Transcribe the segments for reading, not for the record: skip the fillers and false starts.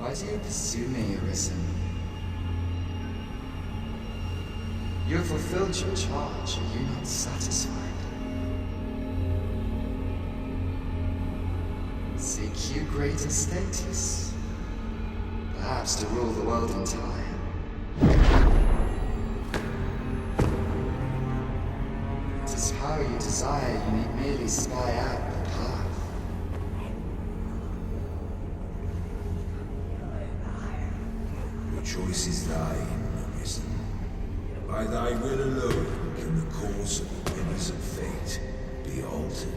Why do you pursue me, Arisen? You have fulfilled your charge, are you not satisfied? Seek you greater status? Perhaps to rule the world entire. It is power you desire, you need merely spy out the path. The choice is thine, Arisen. By thy will alone can the course of the winners of fate be altered.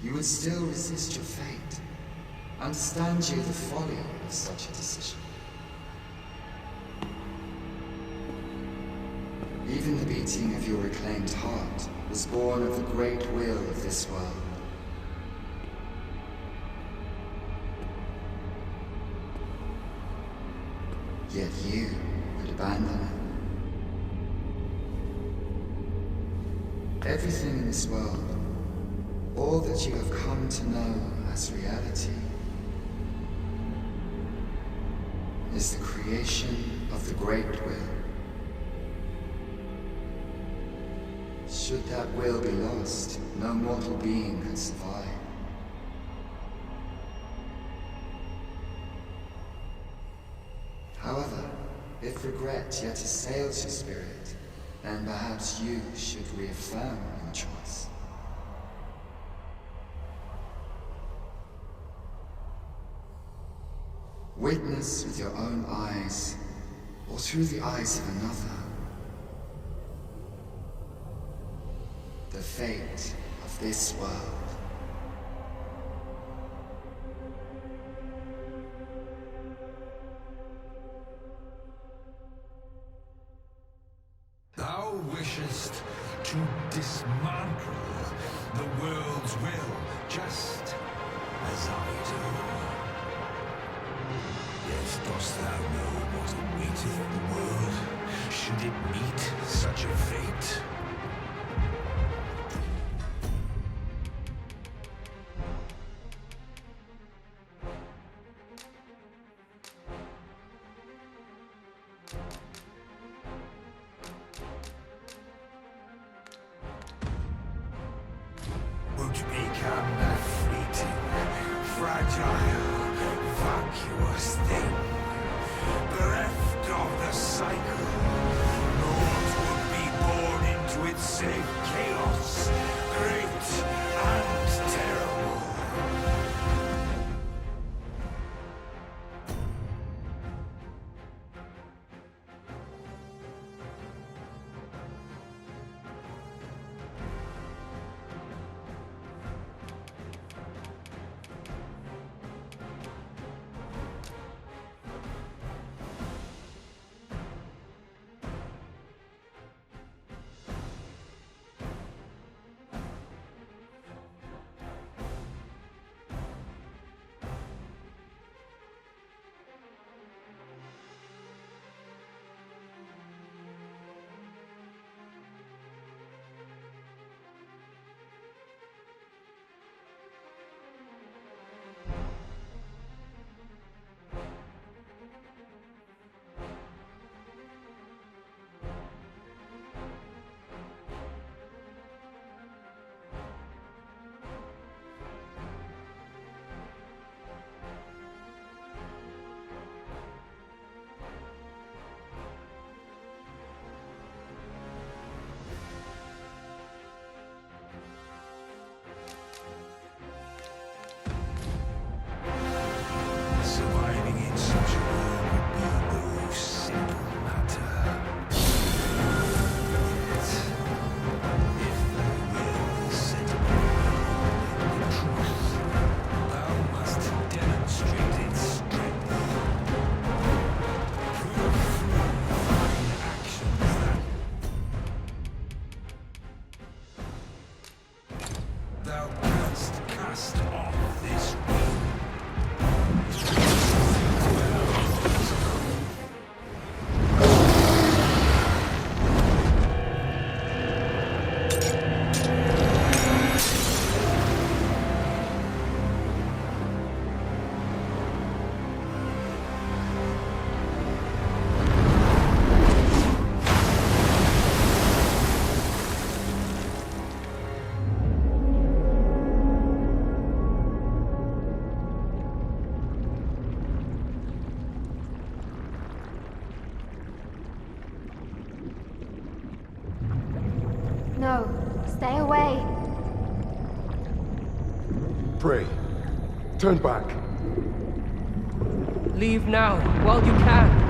You would still resist your fate. Understand you the folly of such a decision. Even the beating of your reclaimed heart was born of the great will of this world. Yet you would abandon it. Everything in this world, all that you have come to know as reality, is the creation of the great will. Should that will be lost, no mortal being could survive. However, if regret yet assails your spirit, then perhaps you should reaffirm your choice. Witness with your own eyes, or through the eyes of another, the fate of this world. Thou wishest to dismantle the world's will, just as I do. Yet dost thou know what awaiteth the world, should it meet such a fate? Won't become a fleeting, fragile, vacuous thing, bereft of the cycle. Naught would be born into its save chaos, great and terrible. No, stay away. Pray. Turn back. Leave now, while you can.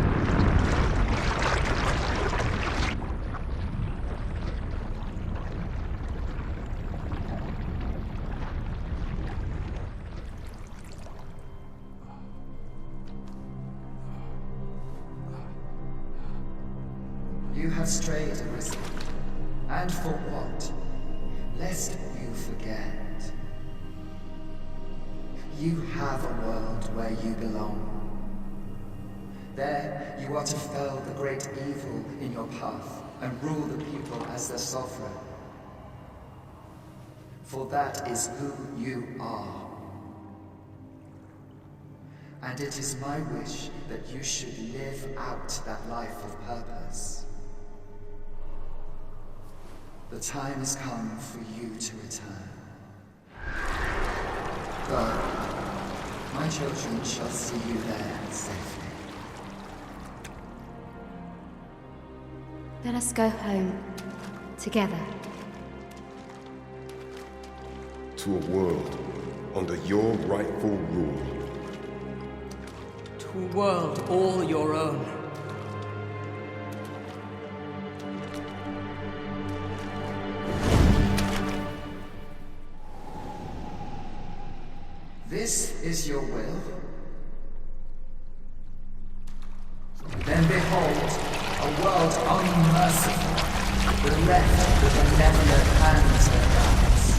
You have strayed, Arisen. And for what? Lest you forget. You have a world where you belong. There, you are to fell the great evil in your path and rule the people as their sovereign. For that is who you are. And it is my wish that you should live out that life of purpose. The time has come for you to return. Go. My children shall see you there safely. Let us go home. Together. To a world under your rightful rule. To a world all your own. This is your will? Then behold, a world unmerciful, bereft with benevolent hands and eyes.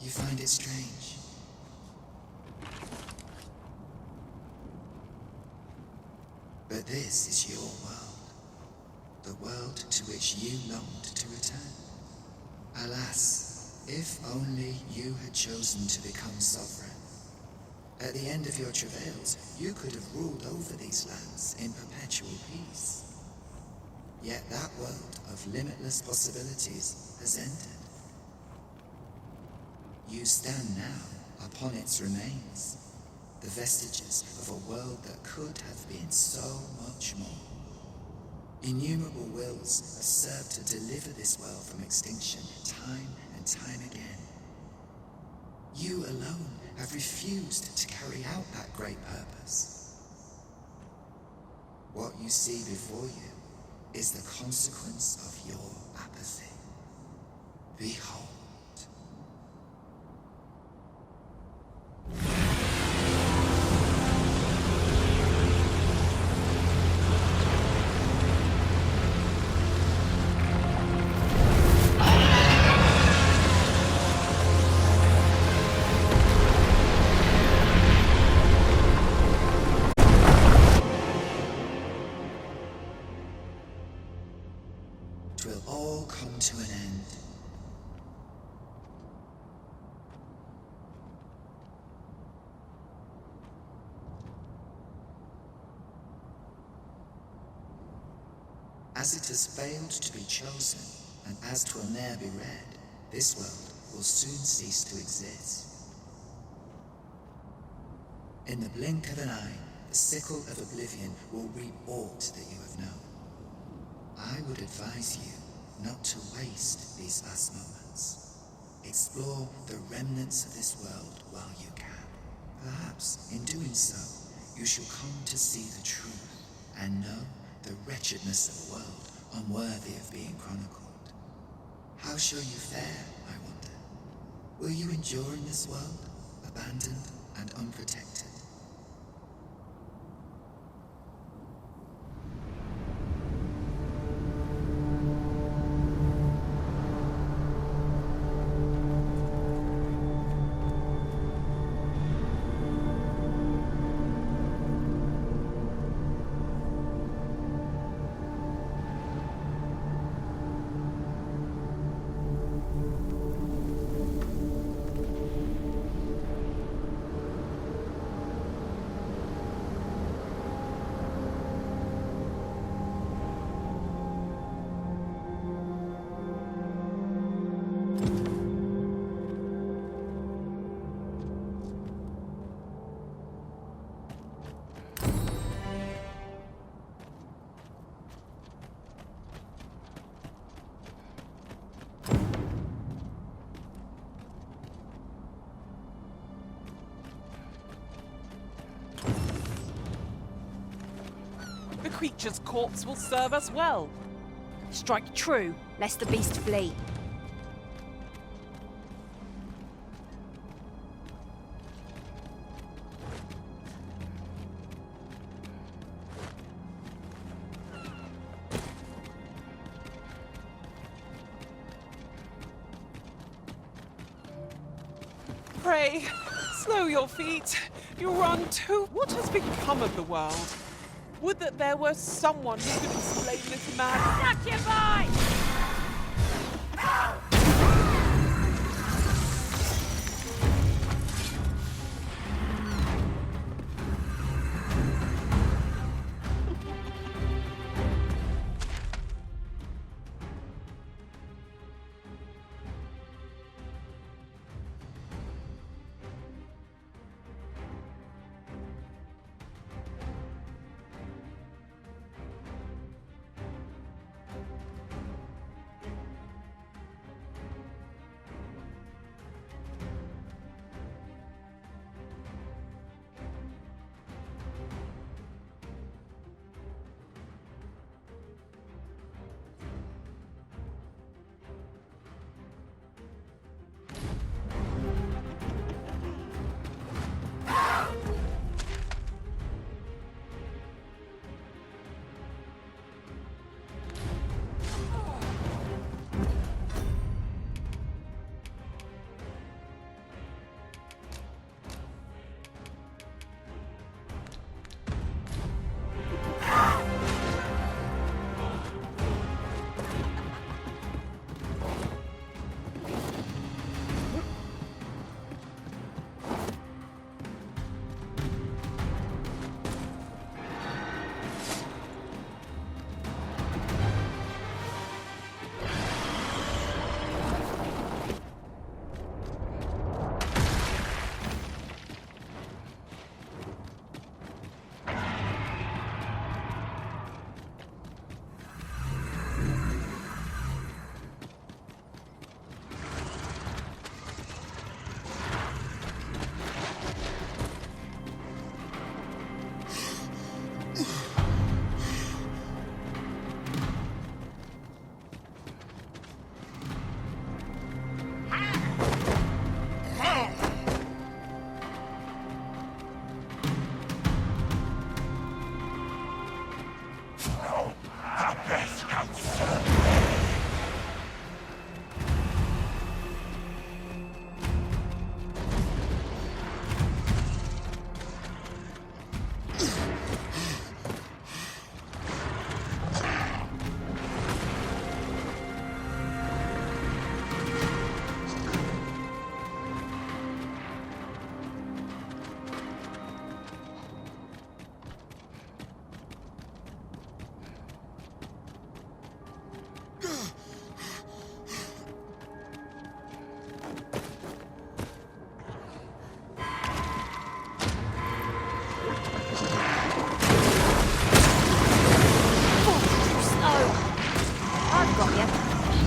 You find it strange. But this is your world. The world to which you longed to return. Alas, if only you had chosen to become sovereign. At the end of your travails, you could have ruled over these lands in perpetual peace. Yet that world of limitless possibilities has ended. You stand now upon its remains, the vestiges of a world that could have been so much more. Innumerable wills have served to deliver this world from extinction time and time again. You alone have refused to carry out that great purpose. What you see before you is the consequence of your apathy. Behold. It will all come to an end. As it has failed to be chosen, and as 'twill ne'er be read, this world will soon cease to exist. In the blink of an eye, the sickle of oblivion will reap aught that you have known. I would advise you not to waste these last moments. Explore the remnants of this world while you can. Perhaps, in doing so, you shall come to see the truth and know the wretchedness of a world unworthy of being chronicled. How shall you fare, I wonder? Will you endure in this world, abandoned and unprotected? The creature's corpse will serve us well. Strike true, lest the beast flee. Pray, slow your feet. You run too. What has become of the world? Would that there were someone who could explain this mad. Succubi!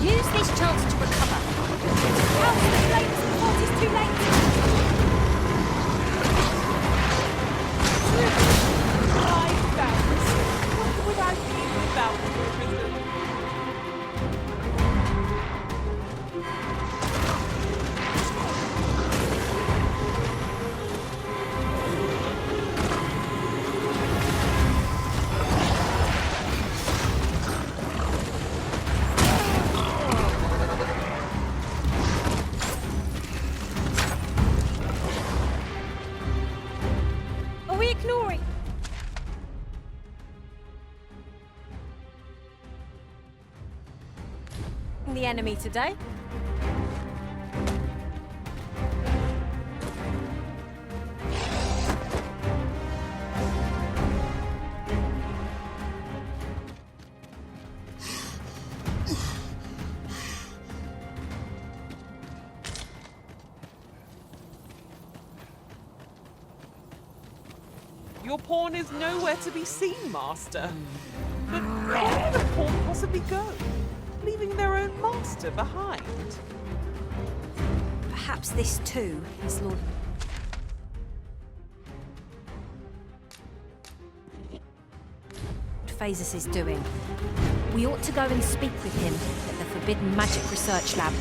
Use this chance to recover. Douse the flames before it is too late. My thanks. What would I be without your prison? Are we ignoring? The enemy today? Your pawn is nowhere to be seen, Master. But where did a pawn possibly go, leaving their own master behind? Perhaps this too is Lord. Phasus is doing. We ought to go and speak with him at the Forbidden Magic Research Lab.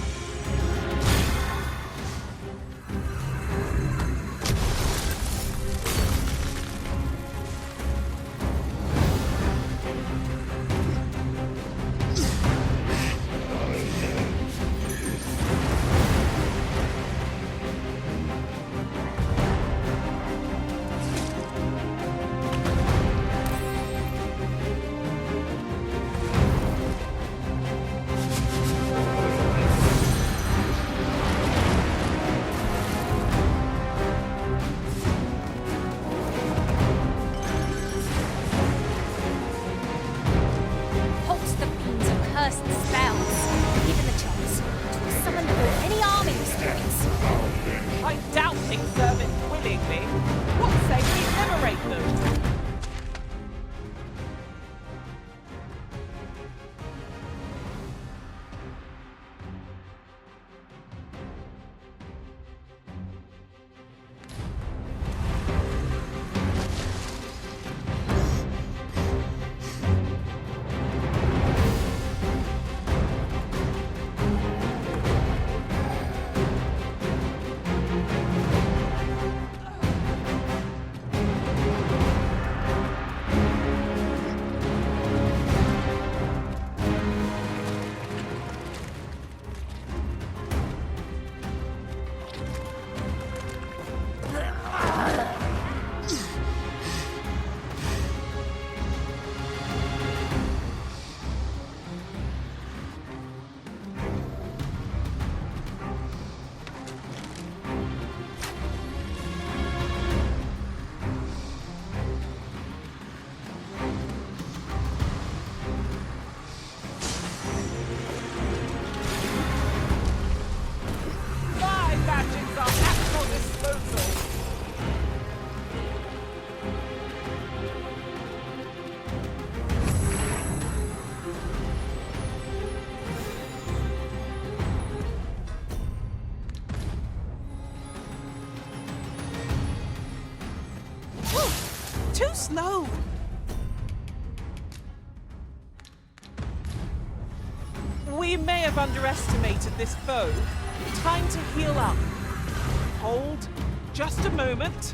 I doubt they serve it willingly. What say we liberate them? Too slow. We may have underestimated this foe. Time to heal up. Hold. Just a moment.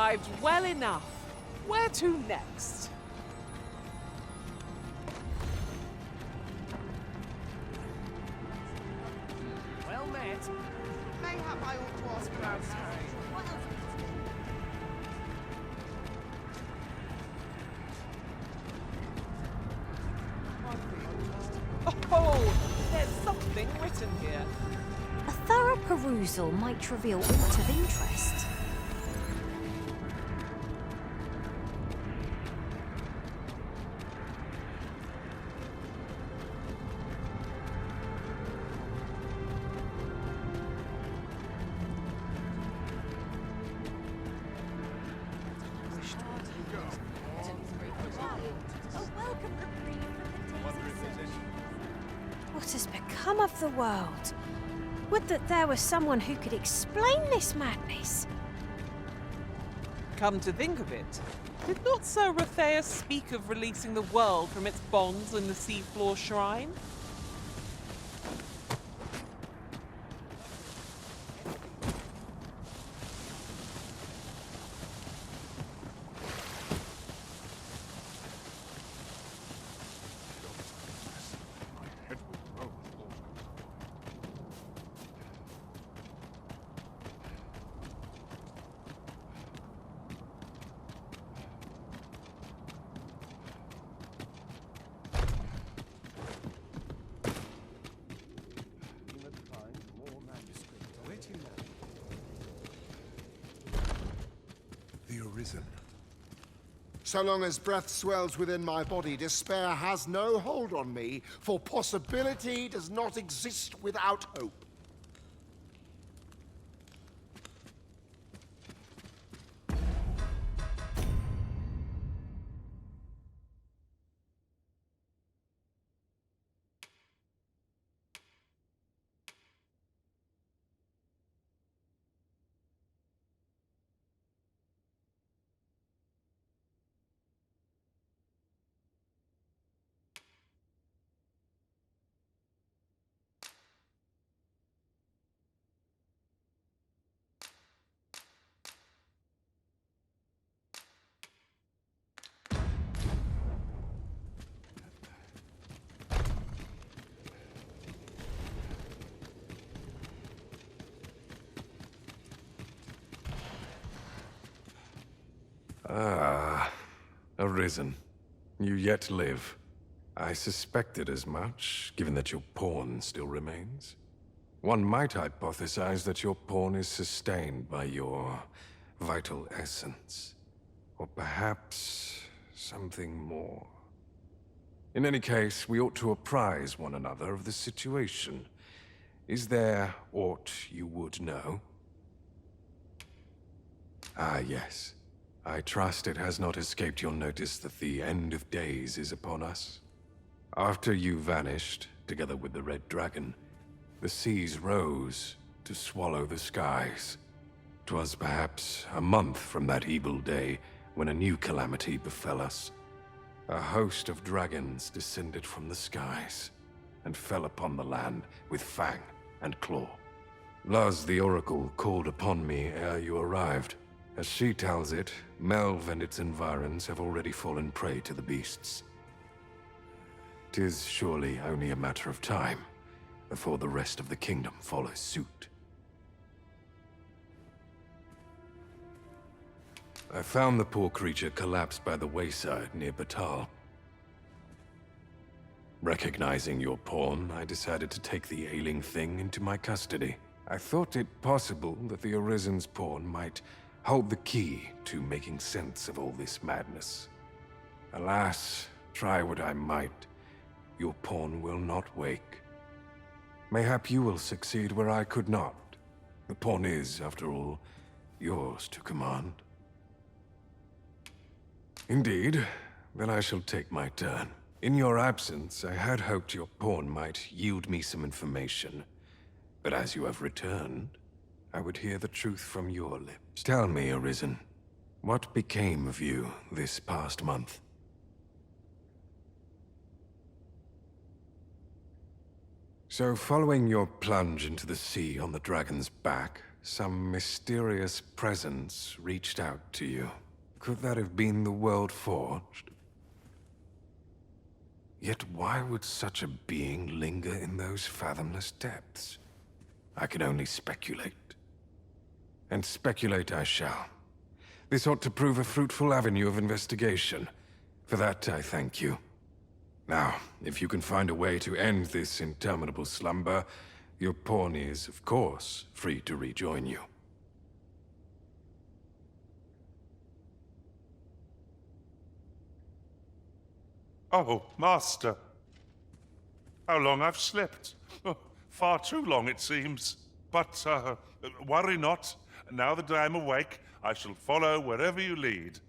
arrived well enough. Where to next? Well met. Mayhap I ought to ask about Oh, there's something written here. A thorough perusal might reveal aught of interest. What has become of the world? Would that there was someone who could explain this madness. Come to think of it, did not Sir Rotheus speak of releasing the world from its bonds in the seafloor shrine? The Arisen. So long as breath swells within my body, despair has no hold on me, for possibility does not exist without hope. Ah, Arisen. You yet live. I suspected as much, given that your pawn still remains. One might hypothesize that your pawn is sustained by your vital essence. Or perhaps something more. In any case, we ought to apprise one another of the situation. Is there aught you would know? Ah, yes. I trust it has not escaped your notice that the end of days is upon us. After you vanished, together with the Red Dragon, the seas rose to swallow the skies. 'Twas perhaps a month from that evil day when a new calamity befell us. A host of dragons descended from the skies and fell upon the land with fang and claw. Luz the Oracle called upon me ere you arrived. As she tells it, Melve and its environs have already fallen prey to the beasts. 'Tis surely only a matter of time before the rest of the kingdom follows suit. I found the poor creature collapsed by the wayside near Batal. Recognizing your pawn, I decided to take the ailing thing into my custody. I thought it possible that the Arisen's pawn might hold the key to making sense of all this madness. Alas, try what I might, your pawn will not wake. Mayhap you will succeed where I could not. The pawn is, after all, yours to command. Indeed, then I shall take my turn. In your absence, I had hoped your pawn might yield me some information. But as you have returned, I would hear the truth from your lips. Tell me, Arisen, what became of you this past month? So following your plunge into the sea on the dragon's back, some mysterious presence reached out to you. Could that have been the World Forged? Yet why would such a being linger in those fathomless depths? I can only speculate. And speculate I shall. This ought to prove a fruitful avenue of investigation. For that, I thank you. Now, if you can find a way to end this interminable slumber, your pawn is, of course, free to rejoin you. Oh, Master. How long I've slept. Oh, far too long, it seems. But, worry not. Now that I am awake, I shall follow wherever you lead.